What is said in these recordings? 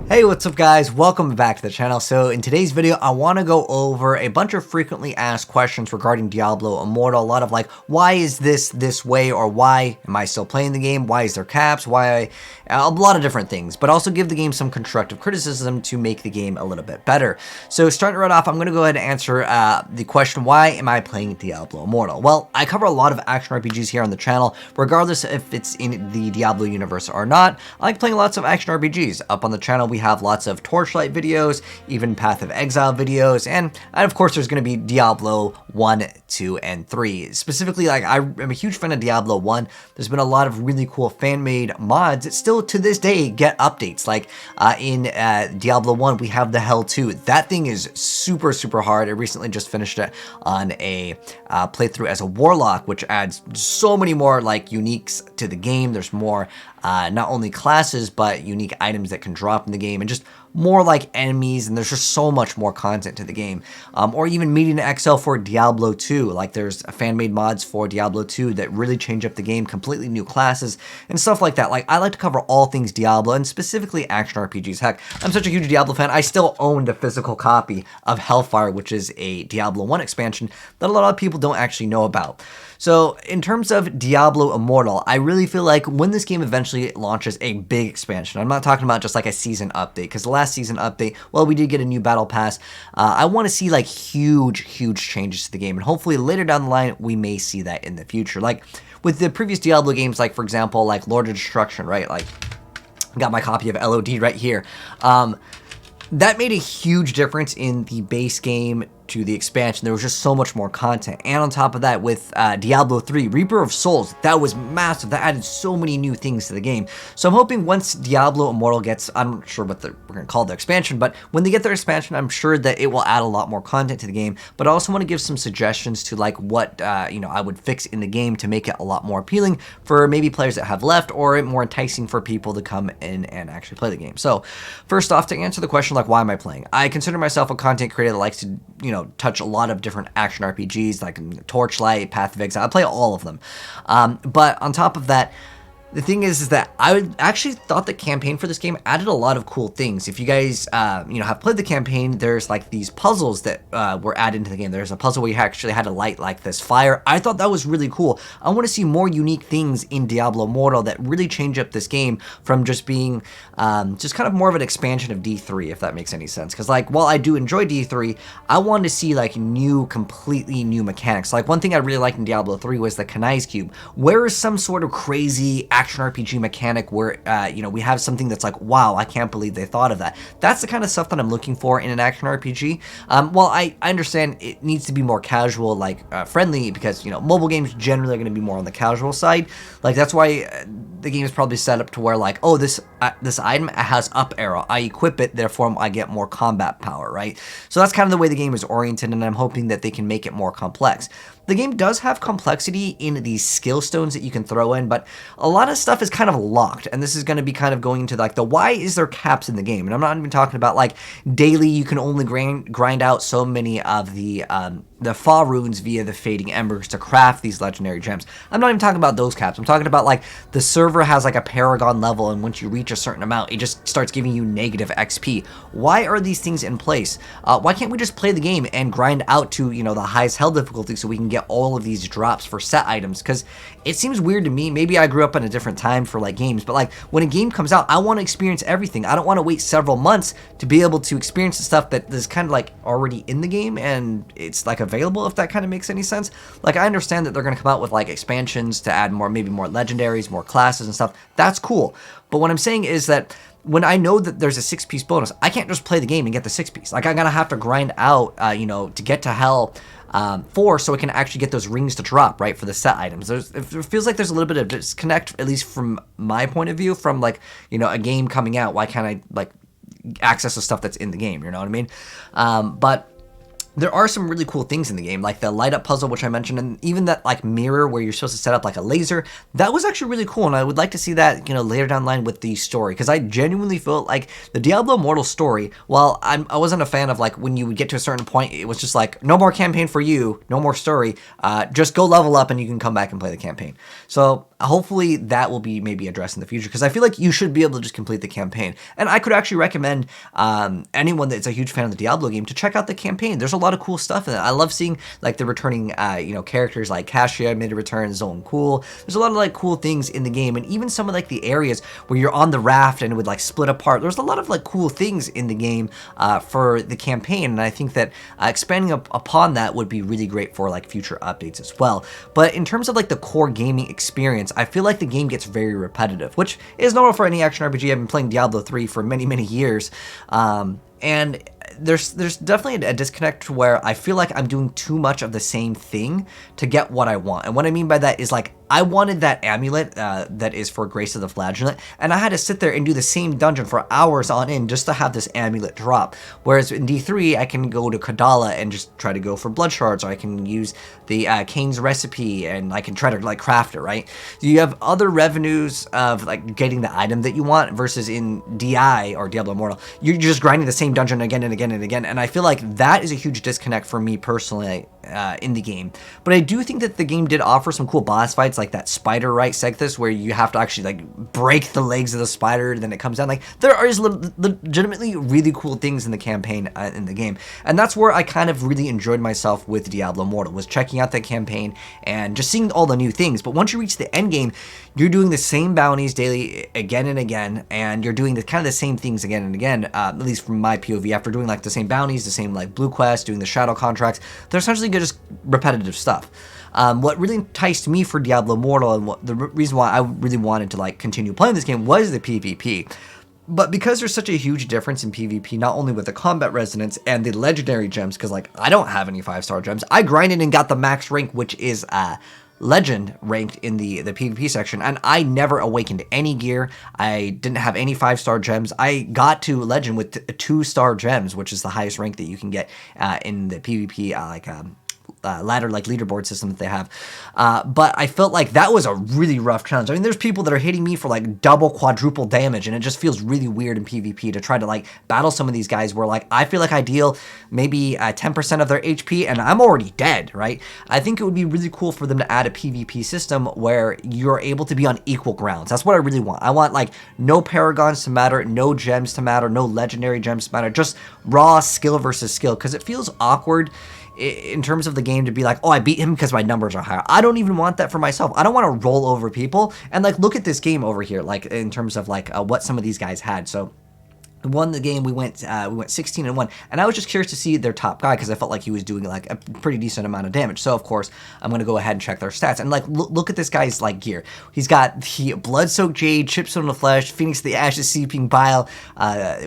Hey, what's up guys? Welcome back to the channel. So in today's video, I want to go over a bunch of frequently asked questions regarding Diablo Immortal. A lot of like, why is this way, or why am I still playing the game? Why is there caps? A lot of different things, but also give the game some constructive criticism to make the game a little bit better. So starting right off, I'm going to go ahead and answer the question, why am I playing Diablo Immortal? Well, I cover a lot of action RPGs here on the channel, regardless if it's in the Diablo universe or not. I like playing lots of action RPGs. Up on the channel, we have lots of Torchlight videos, even Path of Exile videos, and of course there's going to be Diablo 1, 2, and 3. Specifically, like, I'm a huge fan of Diablo 1. There's been a lot of really cool fan-made mods that still to this day get updates. Like in Diablo 1, we have the Hell 2. That thing is super hard. I recently just finished it on a playthrough as a Warlock, which adds so many more like uniques to the game. There's more not only classes, but unique items that can drop in the game, and just more like enemies, and there's just so much more content to the game. Or even Meeting XL for Diablo 2. Like, there's fan-made mods for Diablo 2 that really change up the game, completely new classes, and stuff like that. Like, I like to cover all things Diablo, and specifically action RPGs. Heck, I'm such a huge Diablo fan, I still own the physical copy of Hellfire, which is a Diablo 1 expansion that a lot of people don't actually know about. So in terms of Diablo Immortal, I really feel like when this game eventually launches a big expansion, I'm not talking about just like a season update, because the last season update, well, we did get a new battle pass. I want to see like huge changes to the game, and hopefully later down the line, we may see that in the future. Like with the previous Diablo games, like for example, like Lord of Destruction, right? Like, I got my copy of LOD right here. That made a huge difference in the base game to the expansion. There was just so much more content. And on top of that, with Diablo 3, Reaper of Souls, that was massive. That added so many new things to the game. So I'm hoping once Diablo Immortal gets, I'm not sure what we're going to call the expansion, but when they get their expansion, I'm sure that it will add a lot more content to the game. But I also want to give some suggestions to like what, I would fix in the game to make it a lot more appealing for maybe players that have left, or more enticing for people to come in and actually play the game. So first off, to answer the question, like, why am I playing? I consider myself a content creator that likes to, touch a lot of different action RPGs, like Torchlight, Path of Exile. I play all of them. But on top of that, the thing is that I actually thought the campaign for this game added a lot of cool things. If you guys, have played the campaign, there's like these puzzles that were added into the game. There's a puzzle where you actually had to light like this fire. I thought that was really cool. I want to see more unique things in Diablo Immortal that really change up this game from just being just kind of more of an expansion of D3, if that makes any sense. Because like, while I do enjoy D3, I wanted to see like completely new mechanics. Like, one thing I really liked in Diablo 3 was the Kanai's Cube. Where is some sort of crazy action RPG mechanic where, we have something that's like, wow, I can't believe they thought of that. That's the kind of stuff that I'm looking for in an action RPG. Well, I understand it needs to be more casual, like friendly, because, mobile games generally are going to be more on the casual side. Like, that's why the game is probably set up to where, like, oh, this item has up arrow. I equip it, therefore I get more combat power, right? So that's kind of the way the game is oriented, and I'm hoping that they can make it more complex. The game does have complexity in these skill stones that you can throw in, but a lot of stuff is kind of locked, and this is going to be kind of going into like the why is there caps in the game. And I'm not even talking about like daily you can only grind out so many of the Fa runes via the Fading Embers to craft these legendary gems. I'm not even talking about those caps. I'm talking about like the server has like a Paragon level, and once you reach a certain amount, it just starts giving you negative XP. Why are these things in place? Why can't we just play the game and grind out to, the highest hell difficulty so we can get all of these drops for set items? Because it seems weird to me. Maybe I grew up in a different time for like games, but like when a game comes out, I want to experience everything. I don't want to wait several months to be able to experience the stuff that is kind of like already in the game and it's like available, if that kind of makes any sense. Like, I understand that they're going to come out with like expansions to add maybe more legendaries, more classes and stuff. That's cool. But what I'm saying is that when I know that there's a 6-piece bonus, I can't just play the game and get the 6-piece. Like, I'm going to have to grind out, to get to hell 4 so it can actually get those rings to drop, right, for the set items. It feels like there's a little bit of disconnect, at least from my point of view, from like, a game coming out. Why can't I like access the stuff that's in the game? You know what I mean? But there are some really cool things in the game, like the light up puzzle, which I mentioned, and even that like mirror where you're supposed to set up like a laser. That was actually really cool, and I would like to see that, you know, later down the line with the story, because I genuinely felt like the Diablo Immortal story, while I wasn't a fan of like when you would get to a certain point, it was just like, no more campaign for you, no more story, just go level up and you can come back and play the campaign. So hopefully that will be maybe addressed in the future, because I feel like you should be able to just complete the campaign. And I could actually recommend anyone that's a huge fan of the Diablo game to check out the campaign. There's a lot of cool stuff in it. I love seeing like the returning you know, characters like Cassia made a return, Zone Cool. There's a lot of like cool things in the game, and even some of like the areas where you're on the raft and it would like split apart. There's a lot of like cool things in the game for the campaign, and I think that expanding upon that would be really great for like future updates as well. But in terms of like the core gaming experience, I feel like the game gets very repetitive, which is normal for any action RPG. I've been playing Diablo 3 for many years, and there's definitely a disconnect where I feel like I'm doing too much of the same thing to get what I want. And what I mean by that is like, I wanted that amulet that is for Grace of the Flagellant, and I had to sit there and do the same dungeon for hours on end just to have this amulet drop. Whereas in D3, I can go to Kadala and just try to go for blood shards, or I can use the Kane's recipe and I can try to like craft it, right? You have other revenues of like getting the item that you want, versus in DI or Diablo Immortal, you're just grinding the same dungeon again and again and again. And I feel like that is a huge disconnect for me personally in the game. But I do think that the game did offer some cool boss fights, like that spider right Segthus, where you have to actually like break the legs of the spider and then it comes down. Like, there is legitimately really cool things in the campaign in the game, and that's where I kind of really enjoyed myself with Diablo Immortal, was checking out that campaign and just seeing all the new things. But once you reach the end game, you're doing the same bounties daily again and again, and you're doing the kind of the same things again and again, at least from my POV. After doing like the same bounties, the same like blue quests, doing the shadow contracts, they're essentially just repetitive stuff. What really enticed me for Diablo Immortal, and the reason why I really wanted to like continue playing this game, was the PvP. But because there's such a huge difference in PvP, not only with the combat resonance and the legendary gems, because like I don't have any 5-star gems, I grinded and got the max rank, which is legend ranked in the PvP section, and I never awakened any gear. I didn't have any 5-star gems. I got to legend with 2-star gems, which is the highest rank that you can get in the PvP ladder, like leaderboard system that they have. But I felt like that was a really rough challenge. I mean, there's people that are hitting me for like double, quadruple damage, and it just feels really weird in PvP to try to like battle some of these guys where like I feel like I deal maybe 10% of their HP and I'm already dead, right? I think it would be really cool for them to add a PvP system where you're able to be on equal grounds. That's what I really want. I want like no paragons to matter, no gems to matter, no legendary gems to matter, just raw skill versus skill, because it feels awkward in terms of the game to be like, oh, I beat him because my numbers are higher. I don't even want that for myself. I don't want to roll over people. And like, look at this game over here, like in terms of like what some of these guys had. So won the game. We went 16-1, and I was just curious to see their top guy, because I felt like he was doing like a pretty decent amount of damage. So of course I'm gonna go ahead and check their stats, and like look at this guy's like gear. He's got the blood-soaked jade, chipstone of the flesh, phoenix of the ashes, seeping bile.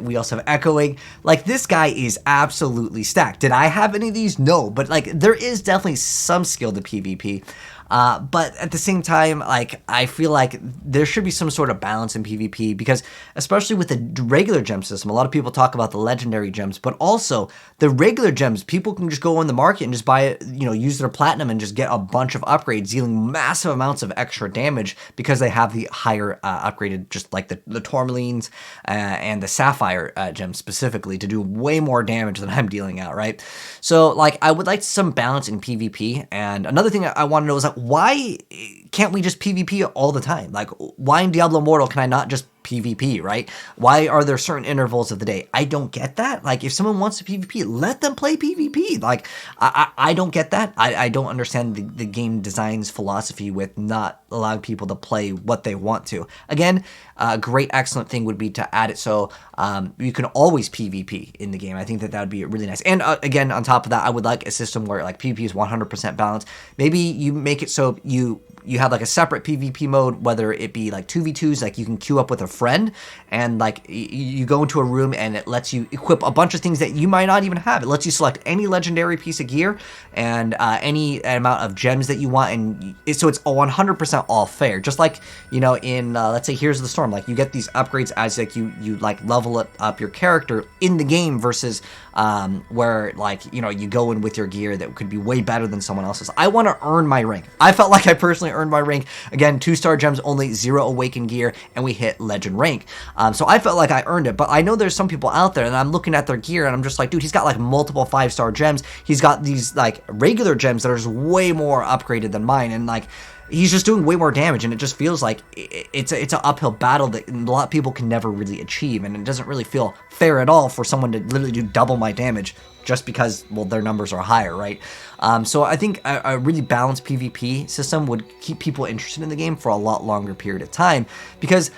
We also have echoing. Like, this guy is absolutely stacked. Did I have any of these? No, but like there is definitely some skill to PvP. But at the same time, like, I feel like there should be some sort of balance in PvP, because especially with the regular gem system, a lot of people talk about the legendary gems, but also the regular gems, people can just go on the market and just buy it, you know, use their platinum and just get a bunch of upgrades, dealing massive amounts of extra damage because they have the higher upgraded, just like the tourmalines and the sapphire gems specifically, to do way more damage than I'm dealing out, right? So like, I would like some balance in PvP. And another thing I want to know is like, why can't we just PvP all the time? Like, why in Diablo Immortal can I not just PvP, right? Why are there certain intervals of the day? I don't get that. Like, if someone wants to PvP, let them play PvP. Like, I don't get that. I don't understand the game design's philosophy with not allowing people to play what they want to. Again, a great, excellent thing would be to add it so you can always PvP in the game. I think that would be really nice. And again, on top of that, I would like a system where like PvP is 100% balanced. Maybe you make it so you you have like a separate PvP mode, whether it be like 2v2s, like you can queue up with a friend and like you go into a room and it lets you equip a bunch of things that you might not even have. It lets you select any legendary piece of gear and any amount of gems that you want, and so it's 100% all fair. Just like, you know, in let's say Here's the Storm, like you get these upgrades as like you like level up your character in the game versus where like, you know, you go in with your gear that could be way better than someone else's. I want to earn my rank. I felt like I personally earned my rank. Again, 2-star gems only, 0 awakened gear, and we hit legend rank. So I felt like I earned it, but I know there's some people out there and I'm looking at their gear and I'm just like, dude, he's got like multiple 5-star gems. He's got these like regular gems that are just way more upgraded than mine, and like he's just doing way more damage, and it just feels like it's an uphill battle that a lot of people can never really achieve, and it doesn't really feel fair at all for someone to literally do double my damage just because, well, their numbers are higher, right? So I think a really balanced PvP system would keep people interested in the game for a lot longer period of time, because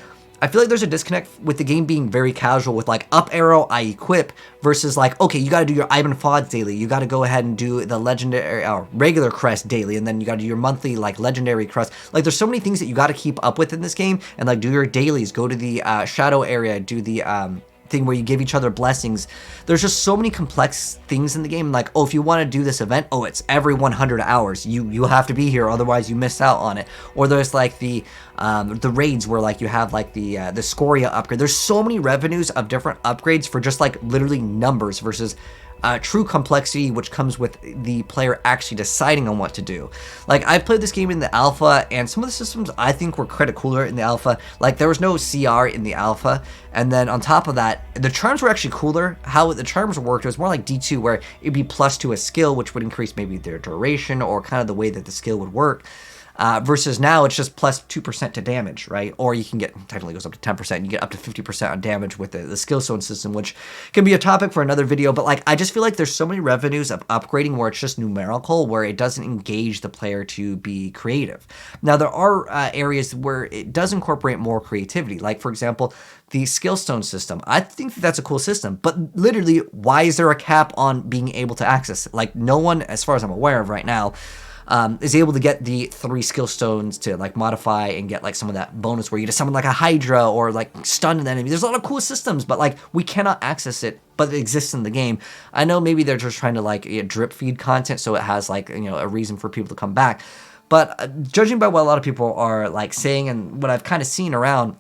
I feel like there's a disconnect with the game being very casual with like up arrow, I equip, versus like, okay, you got to do your Ivan Fods daily. You got to go ahead and do the legendary regular crest daily, and then you got to do your monthly like legendary crest. Like there's so many things that you got to keep up with in this game, and like do your dailies, go to the shadow area, do the thing where you give each other blessings. There's just so many complex things in the game. Like, oh, if you want to do this event, oh, it's every 100 hours. You have to be here, otherwise you miss out on it. Or there's like the raids where like you have like the Scoria upgrade. There's so many revenues of different upgrades for just like literally numbers versus true complexity, which comes with the player actually deciding on what to do. Like, I played this game in the alpha, and some of the systems I think were kind of cooler in the alpha. Like, there was no CR in the alpha, and then on top of that, the charms were actually cooler. How the charms worked, it was more like D2, where it'd be plus to a skill, which would increase maybe their duration or kind of the way that the skill would work. Versus now it's just plus 2% to damage, right? Or you can get, technically goes up to 10%, you get up to 50% on damage with the skill zone system, which can be a topic for another video, but like, I just feel like there's so many revenues of upgrading where it's just numerical, where it doesn't engage the player to be creative. Now, there are areas where it does incorporate more creativity, like for example, the skill stone system. I think that that's a cool system, but literally, why is there a cap on being able to access it? Like, no one, as far as I'm aware of right now, is able to get the 3 skill stones to like modify and get like some of that bonus where you just summon like a Hydra or like stun an enemy. There's a lot of cool systems, but like we cannot access it, but it exists in the game. I know maybe they're just trying to like drip feed content so it has like, you know, a reason for people to come back. But judging by what a lot of people are like saying and what I've kind of seen around,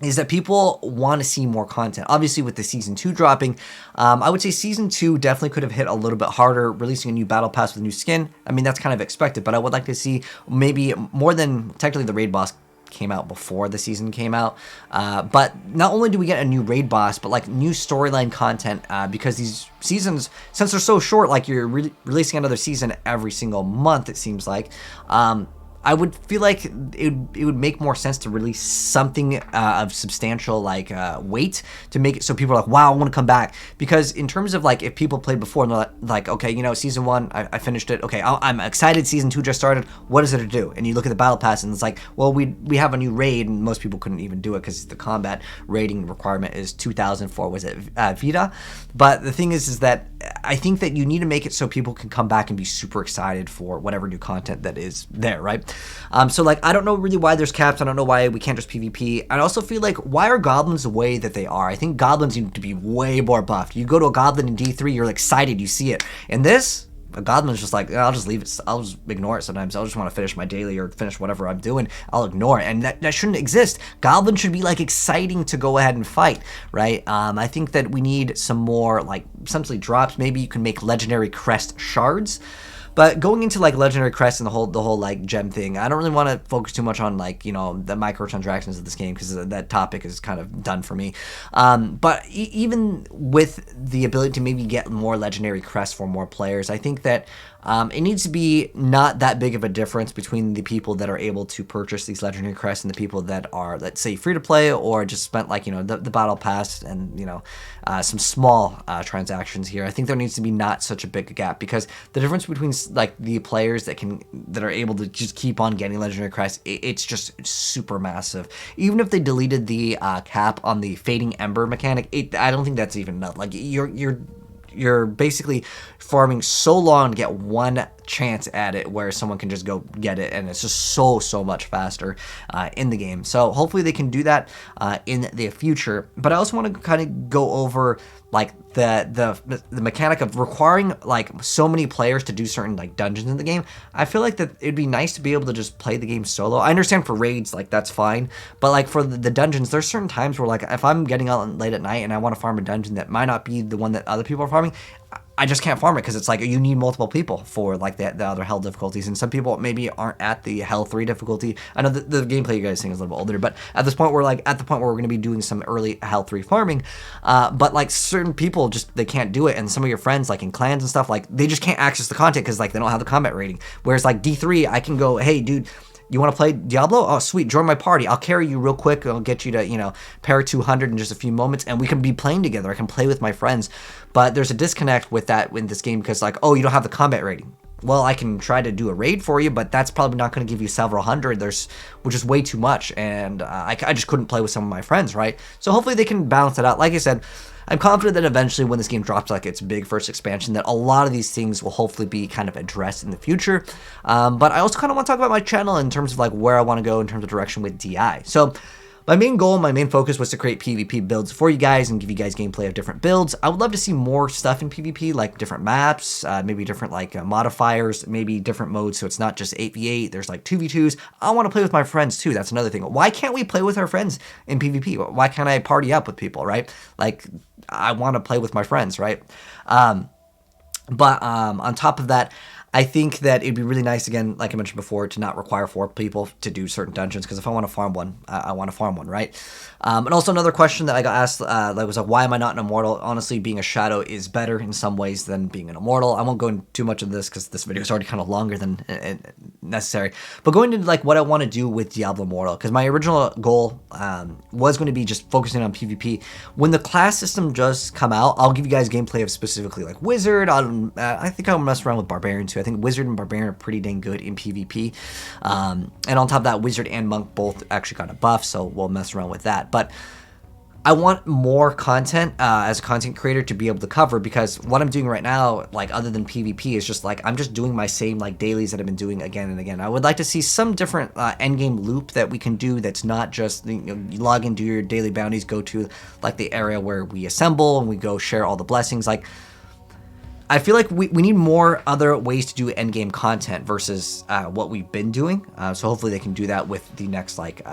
is that people want to see more content. Obviously, with the Season 2 dropping, I would say Season 2 definitely could have hit a little bit harder, releasing a new battle pass with new skin. I mean, that's kind of expected, but I would like to see maybe more than, technically the raid boss came out before the season came out, but not only do we get a new raid boss, but like new storyline content, because these seasons, since they're so short, like you're releasing another season every single month, it seems like, I would feel like it would make more sense to release something of substantial like weight to make it so people are like, wow, I want to come back. Because in terms of like, if people played before and they're like, okay, you know, season 1, I finished it. Okay, I'm excited. Season 2 just started. What is it to do? And you look at the battle pass and it's like, well, we have a new raid, and most people couldn't even do it because the combat rating requirement is 2,000 for, was it Vita? But the thing is that I think that you need to make it so people can come back and be super excited for whatever new content that is there, right? So like, I don't know really why there's caps. I don't know why we can't just PvP. I also feel like, why are goblins the way that they are? I think goblins need to be way more buffed. You go to a goblin in D3, you're excited, you see it. In this, a goblin's just like, I'll just leave it. I'll just ignore it sometimes. I'll just want to finish my daily or finish whatever I'm doing. I'll ignore it. And that shouldn't exist. Goblin should be like exciting to go ahead and fight, right? I think that we need some more like essentially drops. Maybe you can make legendary crest shards. But going into like legendary crest and the whole like gem thing, I don't really want to focus too much on like, you know, the microtransactions of this game, because that topic is kind of done for me. But even with the ability to maybe get more legendary crests for more players, I think that it needs to be not that big of a difference between the people that are able to purchase these legendary crests and the people that are, let's say, free to play or just spent like, you know, the battle pass and, you know, some small transactions here. I think there needs to be not such a big gap, because the difference between like the players that are able to just keep on getting legendary crests, it's just super massive. Even if they deleted the cap on the fading ember mechanic, I don't think that's even enough. Like you're you're basically farming so long to get one chance at it where someone can just go get it, and it's just so much faster in the game. So hopefully they can do that in the future. But I also want to kind of go over like the mechanic of requiring like so many players to do certain like dungeons in the game. I feel like that it'd be nice to be able to just play the game solo. I understand for raids, like that's fine, but like for the dungeons, there's certain times where like if I'm getting out late at night and I want to farm a dungeon that might not be the one that other people are farming, I just can't farm it because it's like you need multiple people for like the other hell difficulties, and some people maybe aren't at the hell 3 difficulty. I know the gameplay you guys think is a little bit older, but at this point we're going to be doing some early hell 3 farming, but like certain people just they can't do it, and some of your friends like in clans and stuff, like they just can't access the content because like they don't have the combat rating. Whereas like D3, I can go, hey dude, you want to play Diablo? Oh, sweet. Join my party. I'll carry you real quick. I'll get you to, you know, para 200 in just a few moments, and we can be playing together. I can play with my friends. But there's a disconnect with that in this game because, like, oh, you don't have the combat rating. Well, I can try to do a raid for you, but that's probably not going to give you several hundred, which is way too much, and I just couldn't play with some of my friends, right? So hopefully they can balance it out. Like I said, I'm confident that eventually when this game drops like its big first expansion, that a lot of these things will hopefully be kind of addressed in the future. But I also kind of want to talk about my channel in terms of like where I want to go in terms of direction with DI. So my main goal, my main focus was to create PvP builds for you guys and give you guys gameplay of different builds. I would love to see more stuff in PvP, like different maps, maybe different like modifiers, maybe different modes, so it's not just 8v8, there's like 2v2s. I want to play with my friends too, that's another thing. Why can't we play with our friends in PvP? Why can't I party up with people, right? Like, I want to play with my friends, right? But on top of that, I think that it'd be really nice, again, like I mentioned before, to not require 4 people to do certain dungeons, because if I want to farm one, I want to farm one, right? And also another question that I got asked was like, why am I not an immortal? Honestly, being a shadow is better in some ways than being an immortal. I won't go into too much of this because this video is already kind of longer than necessary. But going into like what I want to do with Diablo Immortal, because my original goal was going to be just focusing on PvP. When the class system does come out, I'll give you guys gameplay of specifically like Wizard. I think I'll mess around with Barbarian too. I think Wizard and Barbarian are pretty dang good in PvP. And on top of that, Wizard and Monk both actually got a buff, so we'll mess around with that. But I want more content as a content creator to be able to cover, because what I'm doing right now, like other than PvP, is just like I'm just doing my same like dailies that I've been doing again and again. I would like to see some different endgame loop that we can do that's not just, you know, you log in, do your daily bounties, go to like the area where we assemble and we go share all the blessings. Like, I feel like we need more other ways to do endgame content versus what we've been doing. So hopefully they can do that with the next like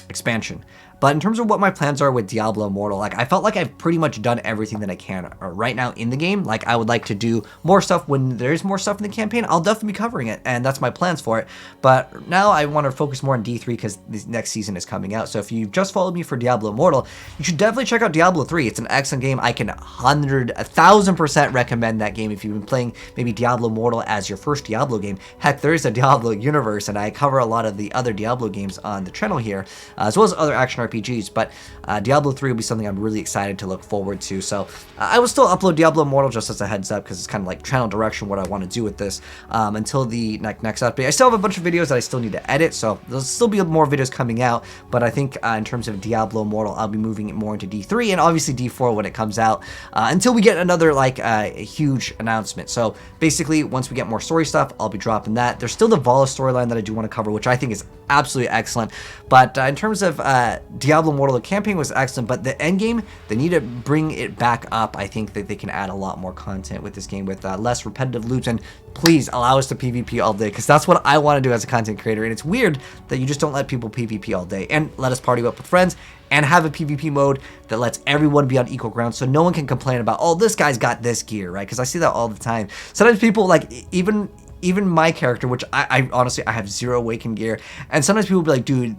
expansion. But in terms of what my plans are with Diablo Immortal, like I felt like I've pretty much done everything that I can right now in the game. Like I would like to do more stuff when there's more stuff in the campaign. I'll definitely be covering it, and that's my plans for it. But now I want to focus more on D3 because the next season is coming out. So if you've just followed me for Diablo Immortal, you should definitely check out Diablo 3. It's an excellent game. I can 1,000% recommend that game if you've been playing maybe Diablo Immortal as your first Diablo game. Heck, there is a Diablo universe, and I cover a lot of the other Diablo games on the channel here, as well as other action RPGs, but Diablo 3 will be something I'm really excited to look forward to. So I will still upload Diablo Immortal just as a heads up, because it's kind of like channel direction, what I want to do with this until the next update. I still have a bunch of videos that I still need to edit, so there'll still be more videos coming out, but I think in terms of Diablo Immortal, I'll be moving it more into D3 and obviously D4 when it comes out, until we get another like huge announcement. So basically, once we get more story stuff, I'll be dropping that. There's still the Vala storyline that I do want to cover, which I think is absolutely excellent. But in terms of Diablo Immortal, the campaign was excellent, but the end game, they need to bring it back up. I think that they can add a lot more content with this game with less repetitive loops, and please allow us to PvP all day, because that's what I want to do as a content creator. And it's weird that you just don't let people PvP all day and let us party up with friends and have a PvP mode that lets everyone be on equal ground, so no one can complain about, oh, this guy's got this gear, right? Because I see that all the time. Sometimes people, like, even my character, which I honestly, I have 0 awakened gear, and sometimes people will be like, dude,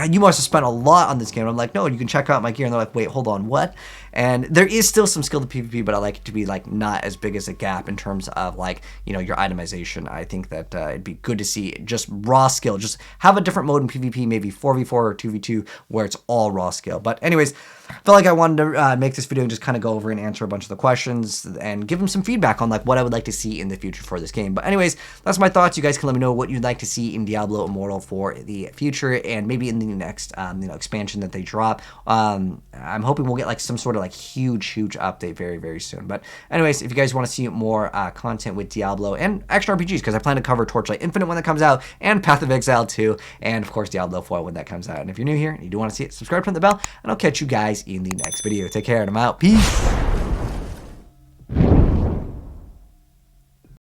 you must have spent a lot on this game. And I'm like, no, you can check out my gear. And they're like, wait, hold on, what? And there is still some skill to PvP, but I like it to be like not as big as a gap in terms of like, you know, your itemization. I think that it'd be good to see just raw skill. Just have a different mode in PvP, maybe 4v4 or 2v2, where it's all raw skill. But anyways, I felt like I wanted to make this video and just kind of go over and answer a bunch of the questions and give them some feedback on like what I would like to see in the future for this game. But anyways, that's my thoughts. You guys can let me know what you'd like to see in Diablo Immortal for the future, and maybe in the next expansion that they drop. I'm hoping we'll get like some sort of like huge update very, very soon. But anyways, if you guys want to see more content with Diablo and action RPGs, because I plan to cover Torchlight Infinite when that comes out, and Path of Exile 2, and of course Diablo 4 when that comes out. And if you're new here and you do want to see it, subscribe, turn the bell, and I'll catch you guys in the next video. Take care, and I'm out. Peace.